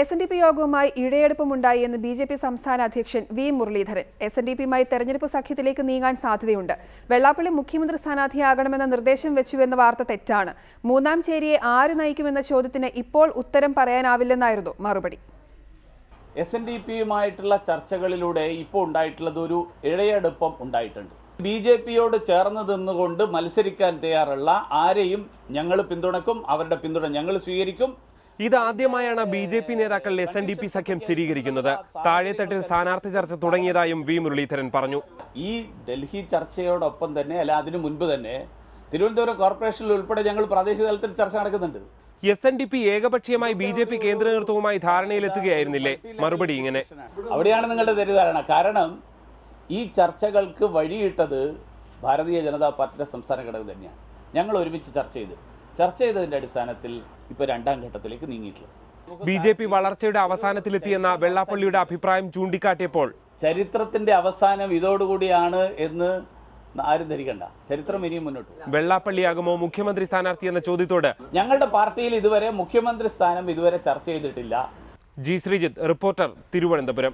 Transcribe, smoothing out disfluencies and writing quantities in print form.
SNDP യോഗവുമായി ഇഴയെടുപ്പമുണ്ടായി എന്ന് BJP സംസ്ഥാന അധ്യക്ഷൻ V. മുരളീധരൻ. SNDPയുമായി തെരഞ്ഞെടുപ്പ് സഖ്യത്തിലേക്ക് നീങ്ങാൻ സാധ്യതയുണ്ട്. വെള്ളാപ്പള്ളി മുഖ്യമന്ത്രി സ്ഥാനാർത്ഥിയാകണമെന്ന നിർദ്ദേശം വെച്ചുവെന്ന വാർത്ത തെറ്റാണ്. മൂന്നാം ചേരിയെ ആര് നയിക്കുമെന്ന ചോദ്യത്തിന് ഇപ്പോൾ ഉത്തരം പറയാനാവില്ലെന്നായിരുന്നു മറുപടി. SNDPയുമായിട്ടുള്ള ചർച്ചകളിലൂടെ ഇപ്പോൾ ഉണ്ടായിട്ടുള്ളത് ഒരു ഇഴയെടുപ്പം ഉണ്ടായിട്ടുണ്ട്. BJPയോട് ചേർന്ന് നിന്നുകൊണ്ട് മത്സരിക്കാൻ തയ്യാറുള്ള ആരെയും ഞങ്ങൾ പിന്തുണക്കും, അവരുടെ പിന്തുണ ഞങ്ങൾ സ്വീകരിക്കും. ഇതാദ്യമായാണ് BJP നേതാക്കൾ SNDP സഖ്യം സ്ഥിരീകരിക്കുന്നത്. താഴെത്തട്ടിൽ സ്ഥാനാർത്ഥി ചർച്ച തുടങ്ങിയതായും V. മുരളീധരൻ പറഞ്ഞു. ഈ ഡൽഹി ചർച്ചയോടൊപ്പം തന്നെ അല്ല അതിനു മുൻപ് തന്നെ തിരുവനന്തപുരം കോർപ്പറേഷനിൽ ഉൾപ്പെടെ ഞങ്ങൾ പ്രാദേശിക തലത്തിൽ ചർച്ച നടക്കുന്നുണ്ട്. SNDP ഏകപക്ഷീയമായി BJP കേന്ദ്ര നേതൃത്വവുമായി ധാരണയിലെത്തുകയായിരുന്നില്ലേ? മറുപടി ഇങ്ങനെ. അവിടെയാണ് നിങ്ങളുടെ തെറ്റിദ്ധാരണ. കാരണം ഈ ചർച്ചകൾക്ക് വഴിയിട്ടത് ഭാരതീയ ജനതാ പാർട്ടിയുടെ സംസ്ഥാന ഘടകം തന്നെയാണ്. ഞങ്ങൾ ഒരുമിച്ച് ചർച്ച ചെയ്തതിൻ്റെ അടിസ്ഥാനത്തിൽ ഇപ്പോൾ രണ്ടാം ഘട്ടത്തിലേക്ക് നീങ്ങിയിട്ടുള്ളത്. BJP വളർച്ചയുടെ അവസാനത്തിലെത്തിയെന്ന വെള്ളാപ്പള്ളിയുടെ അഭിപ്രായം ചൂണ്ടിക്കാട്ടിയപ്പോൾ ചരിത്രത്തിന്റെ അവസാനം ഇതോടുകൂടിയാണ് എന്ന് ആരും ധരിക്കണ്ട. ചരിത്രം ഇനിയും മുന്നോട്ട്. വെള്ളാപ്പള്ളിയാകുമോ മുഖ്യമന്ത്രി സ്ഥാനാർത്ഥി എന്ന ചോദ്യത്തോട് ഞങ്ങളുടെ പാർട്ടിയിൽ ഇതുവരെ മുഖ്യമന്ത്രി സ്ഥാനം ചർച്ച ചെയ്തിട്ടില്ല. G. ശ്രീജിത്ത്, റിപ്പോർട്ടർ, തിരുവനന്തപുരം.